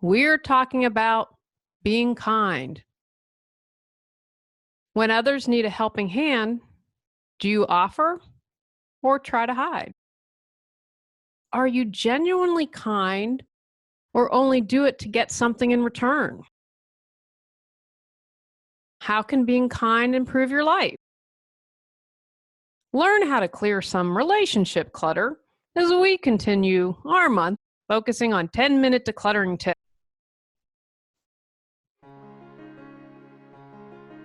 We're talking about being kind. When others need a helping hand, do you offer or try to hide? Are you genuinely kind or only do it to get something in return? How can being kind improve your life? Learn how to clear some relationship clutter as we continue our month focusing on 10-minute decluttering tips.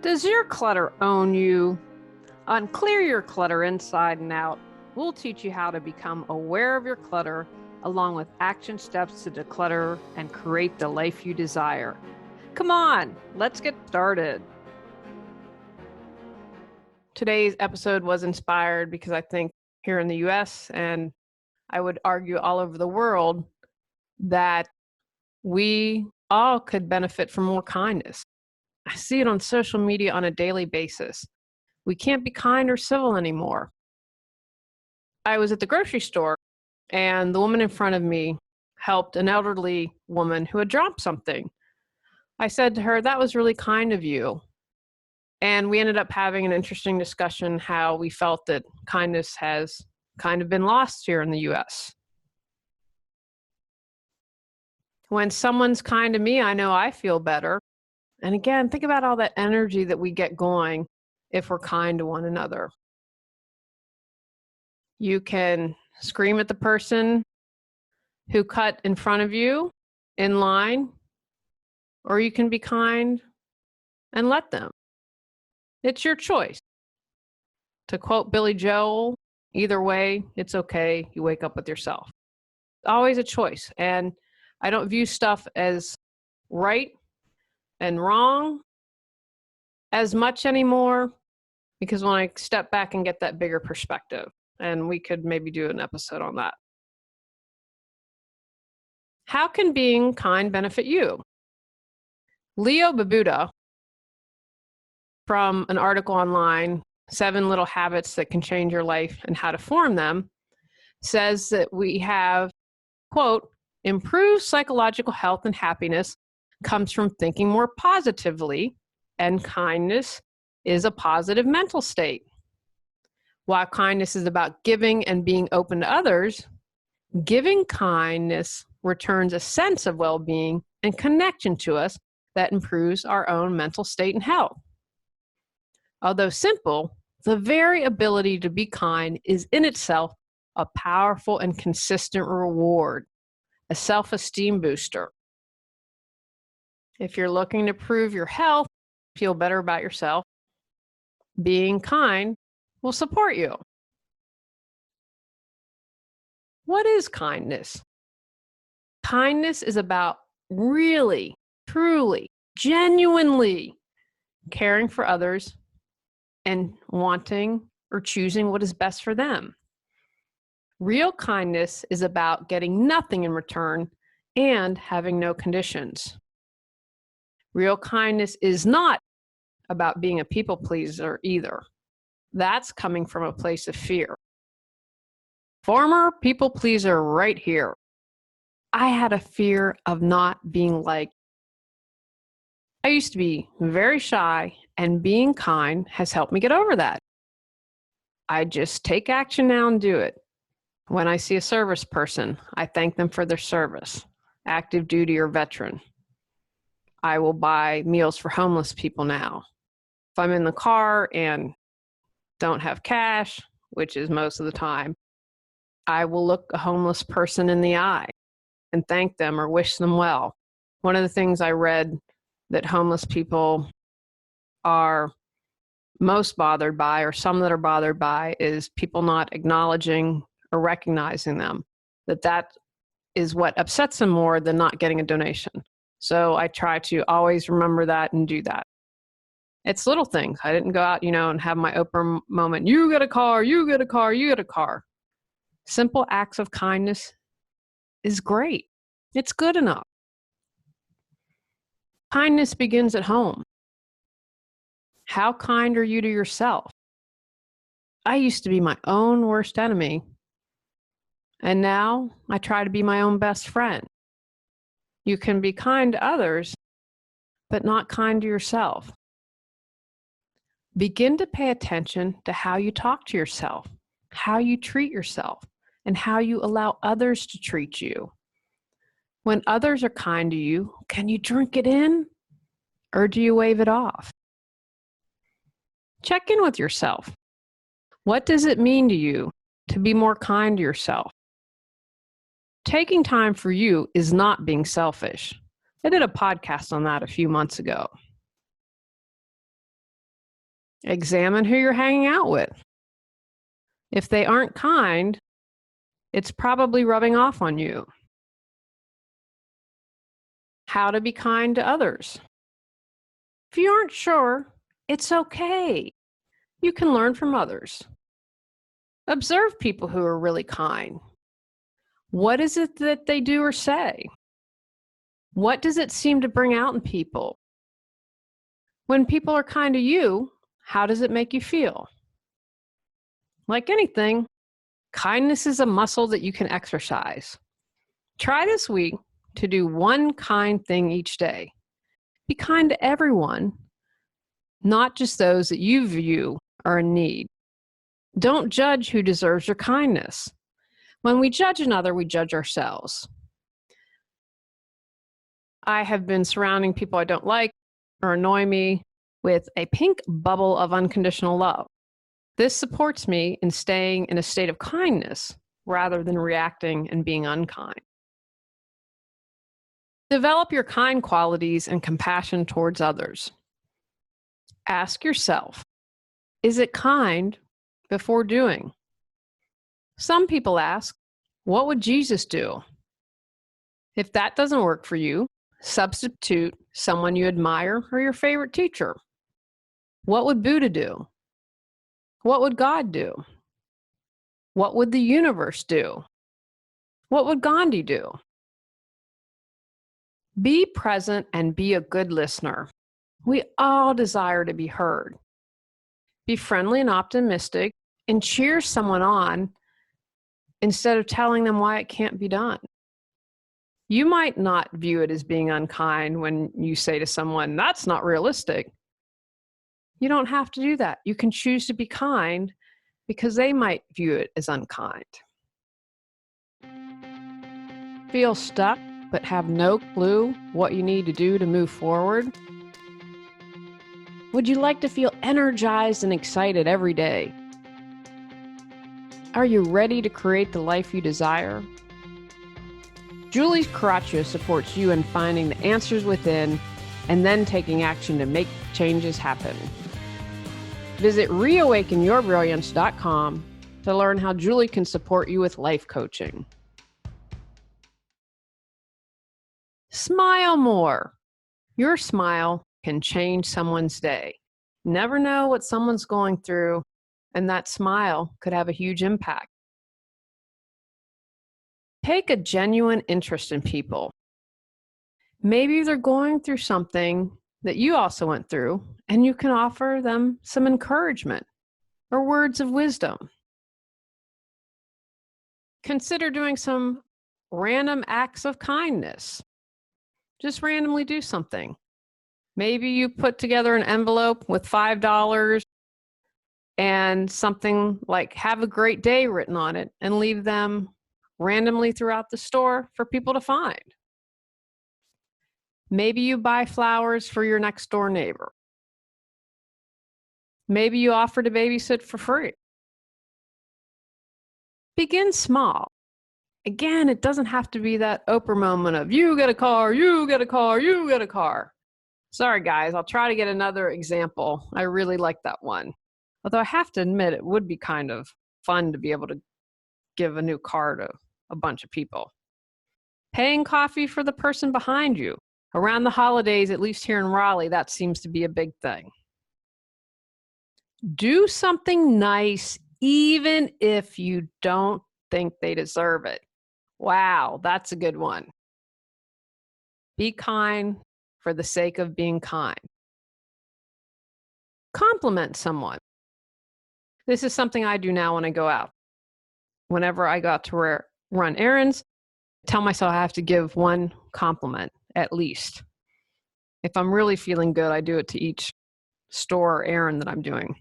Does your clutter own you? On Clear Your Clutter Inside and Out, we'll teach you how to become aware of your clutter along with action steps to declutter and create the life you desire. Come on, let's get started. Today's episode was inspired because I think here in the US, and I would argue all over the world, that we all could benefit from more kindness. I see it on social media on a daily basis. We can't be kind or civil anymore. I was at the grocery store, and the woman in front of me helped an elderly woman who had dropped something. I said to her, "That was really kind of you." And we ended up having an interesting discussion how we felt that kindness has kind of been lost here in the US. When someone's kind to me, I know I feel better. And again, think about all that energy that we get going if we're kind to one another. You can scream at the person who cut in front of you in line, or you can be kind and let them. It's your choice. To quote Billy Joel, either way, it's okay. You wake up with yourself. Always a choice. And I don't view stuff as right and wrong as much anymore, because when I step back and get that bigger perspective, and we could maybe do an episode on that. How can being kind benefit you? Leo Babuda, from an article online, 7 Little Habits That Can Change Your Life and How to Form Them, says that we have, quote, improved psychological health and happiness comes from thinking more positively, and kindness is a positive mental state. While kindness is about giving and being open to others, giving kindness returns a sense of well-being and connection to us that improves our own mental state and health. Although simple, the very ability to be kind is in itself a powerful and consistent reward, a self-esteem booster. If you're looking to improve your health, feel better about yourself, being kind will support you. What is kindness? Kindness is about really, truly, genuinely caring for others and wanting or choosing what is best for them. Real kindness is about getting nothing in return and having no conditions. Real kindness is not about being a people pleaser either. That's coming from a place of fear. Former people pleaser right here. I had a fear of not being liked. I used to be very shy, and being kind has helped me get over that. I just take action now and do it. When I see a service person, I thank them for their service, active duty or veteran. I will buy meals for homeless people now. If I'm in the car and don't have cash, which is most of the time, I will look a homeless person in the eye and thank them or wish them well. One of the things I read that homeless people are most bothered by, or some that are bothered by, is people not acknowledging or recognizing them. That is what upsets them more than not getting a donation. So I try to always remember that and do that. It's little things. I didn't go out, and have my Oprah moment. You get a car, you get a car, you get a car. Simple acts of kindness is great. It's good enough. Kindness begins at home. How kind are you to yourself? I used to be my own worst enemy, and now I try to be my own best friend. You can be kind to others, but not kind to yourself. Begin to pay attention to how you talk to yourself, how you treat yourself, and how you allow others to treat you. When others are kind to you, can you drink it in or do you wave it off? Check in with yourself. What does it mean to you to be more kind to yourself? Taking time for you is not being selfish. I did a podcast on that a few months ago. Examine who you're hanging out with. If they aren't kind, it's probably rubbing off on you. How to be kind to others. If you aren't sure, it's okay. You can learn from others. Observe people who are really kind. What is it that they do or say? What does it seem to bring out in people? When people are kind to you, how does it make you feel? Like anything, kindness is a muscle that you can exercise. Try this week to do one kind thing each day. Be kind to everyone, not just those that you view are in need. Don't judge who deserves your kindness. When we judge another, we judge ourselves. I have been surrounding people I don't like or annoy me with a pink bubble of unconditional love. This supports me in staying in a state of kindness rather than reacting and being unkind. Develop your kind qualities and compassion towards others. Ask yourself, is it kind before doing? Some people ask, what would Jesus do? If that doesn't work for you, substitute someone you admire or your favorite teacher. What would Buddha do? What would God do? What would the universe do? What would Gandhi do? Be present and be a good listener. We all desire to be heard. Be friendly and optimistic and cheer someone on instead of telling them why it can't be done. You might not view it as being unkind when you say to someone, that's not realistic. You don't have to do that. You can choose to be kind because they might view it as unkind. Feel stuck but have no clue what you need to do to move forward? Would you like to feel energized and excited every day? Are you ready to create the life you desire? Julie Coraccio supports you in finding the answers within and then taking action to make changes happen. Visit reawakenyourbrilliance.com to learn how Julie can support you with life coaching. Smile more. Your smile can change someone's day. Never know what someone's going through, and that smile could have a huge impact. Take a genuine interest in people. Maybe they're going through something that you also went through, and you can offer them some encouragement or words of wisdom. Consider doing some random acts of kindness. Just randomly do something. Maybe you put together an envelope with $5 and something like "Have a great day" written on it and leave them randomly throughout the store for people to find. Maybe you buy flowers for your next door neighbor. Maybe you offer to babysit for free. Begin small. Again, it doesn't have to be that Oprah moment of you get a car, you get a car, you get a car. Sorry, guys, I'll try to get another example. I really like that one. Although I have to admit, it would be kind of fun to be able to give a new car to a bunch of people. Paying coffee for the person behind you. Around the holidays, at least here in Raleigh, that seems to be a big thing. Do something nice even if you don't think they deserve it. Wow, that's a good one. Be kind for the sake of being kind. Compliment someone. This is something I do now when I go out. Whenever I go out to run errands, I tell myself I have to give one compliment. at least. If I'm really feeling good, I do it to each store or errand that I'm doing.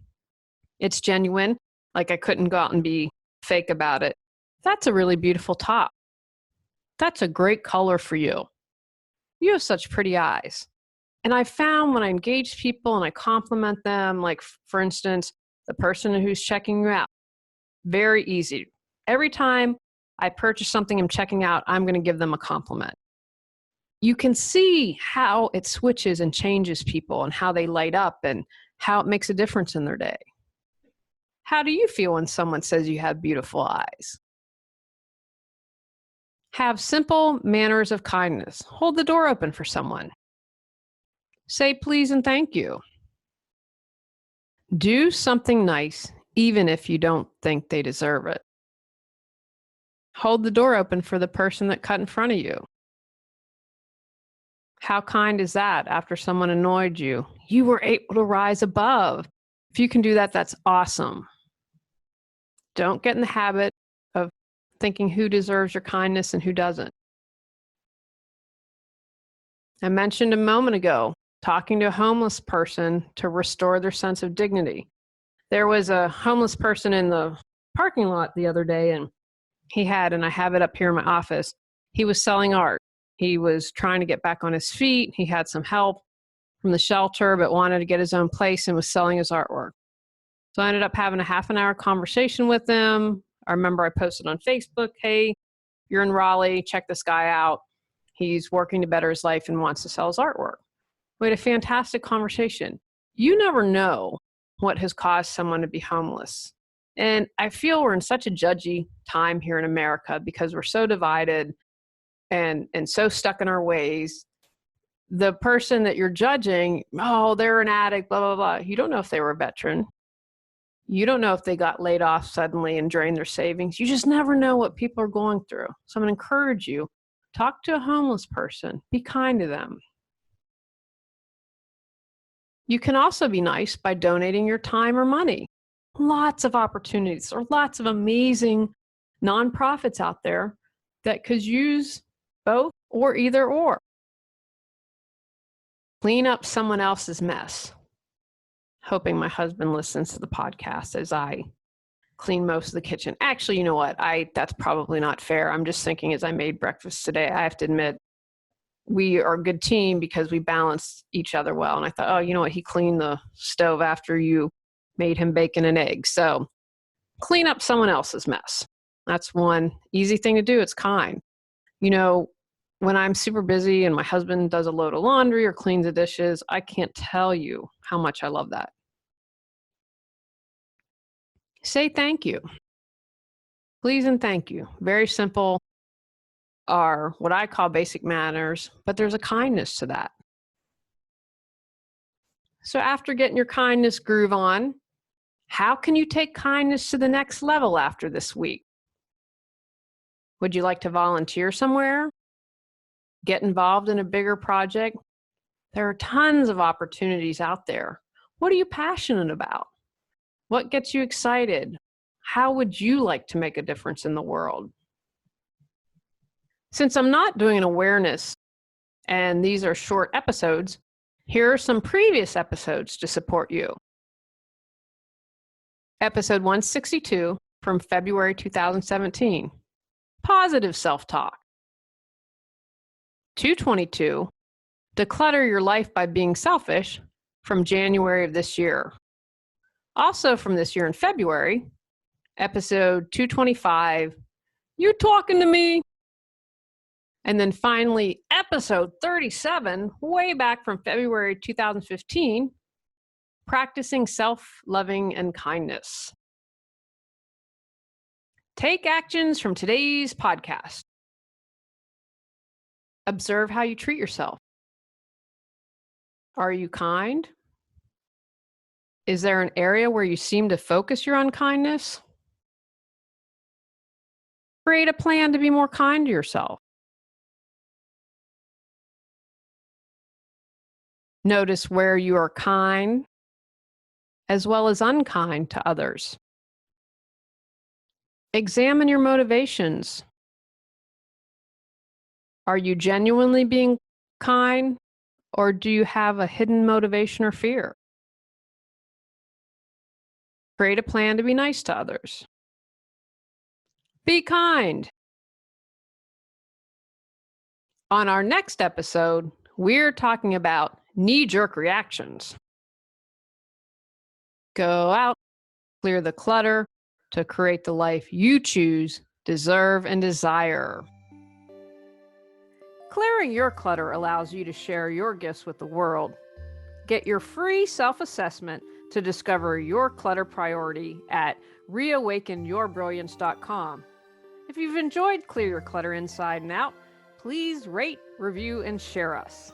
It's genuine, like I couldn't go out and be fake about it. That's a really beautiful top. That's a great color for you. You have such pretty eyes. And I found when I engage people and I compliment them, like for instance, the person who's checking you out, very easy. Every time I purchase something I'm checking out, I'm going to give them a compliment. You can see how it switches and changes people and how they light up and how it makes a difference in their day. How do you feel when someone says you have beautiful eyes? Have simple manners of kindness. Hold the door open for someone. Say please and thank you. Do something nice, even if you don't think they deserve it. Hold the door open for the person that cut in front of you. How kind is that after someone annoyed you? You were able to rise above. If you can do that, that's awesome. Don't get in the habit of thinking who deserves your kindness and who doesn't. I mentioned a moment ago, talking to a homeless person to restore their sense of dignity. There was a homeless person in the parking lot the other day, and he had, and I have it up here in my office, he was selling art. He was trying to get back on his feet. He had some help from the shelter, but wanted to get his own place and was selling his artwork. So I ended up having a half an hour conversation with him. I remember I posted on Facebook, hey, you're in Raleigh, check this guy out. He's working to better his life and wants to sell his artwork. We had a fantastic conversation. You never know what has caused someone to be homeless. And I feel we're in such a judgy time here in America because we're so divided and so stuck in our ways. The person that you're judging, oh, they're an addict, blah, blah, blah. You don't know if they were a veteran. You don't know if they got laid off suddenly and drained their savings. You just never know what people are going through. So I'm going to encourage you, talk to a homeless person. Be kind to them. You can also be nice by donating your time or money. Lots of opportunities. There are lots of amazing nonprofits out there that could use both or either or. Clean up someone else's mess. Hoping my husband listens to the podcast as I clean most of the kitchen. Actually, you know what? That's probably not fair. I'm just thinking as I made breakfast today, I have to admit, we are a good team because we balance each other well. And I thought, oh, you know what? He cleaned the stove after you made him bacon and eggs. So clean up someone else's mess. That's one easy thing to do. It's kind. You know, when I'm super busy and my husband does a load of laundry or cleans the dishes, I can't tell you how much I love that. Say thank you. Please and thank you. Very simple, are what I call basic manners, but there's a kindness to that. So after getting your kindness groove on, how can you take kindness to the next level after this week? Would you like to volunteer somewhere? Get involved in a bigger project? There are tons of opportunities out there. What are you passionate about? What gets you excited? How would you like to make a difference in the world? Since I'm not doing an awareness and these are short episodes, here are some previous episodes to support you. Episode 162 from February 2017, Positive Self-Talk. 222, Declutter Your Life by Being Selfish, from January of this year. Also from this year in February, episode 225, You Talking to Me? And then finally, episode 37, way back from February 2015, Practicing Self-Loving and Kindness. Take actions from today's podcast. Observe how you treat yourself. Are you kind? Is there an area where you seem to focus your unkindness? Create a plan to be more kind to yourself. Notice where you are kind as well as unkind to others. Examine your motivations. Are you genuinely being kind, or do you have a hidden motivation or fear? Create a plan to be nice to others. Be kind. On our next episode, we're talking about knee-jerk reactions. Go out, clear the clutter to create the life you choose, deserve, and desire. Clearing your clutter allows you to share your gifts with the world. Get your free self-assessment to discover your clutter priority at reawakenyourbrilliance.com. If you've enjoyed Clear Your Clutter Inside and Out, please rate, review, and share us.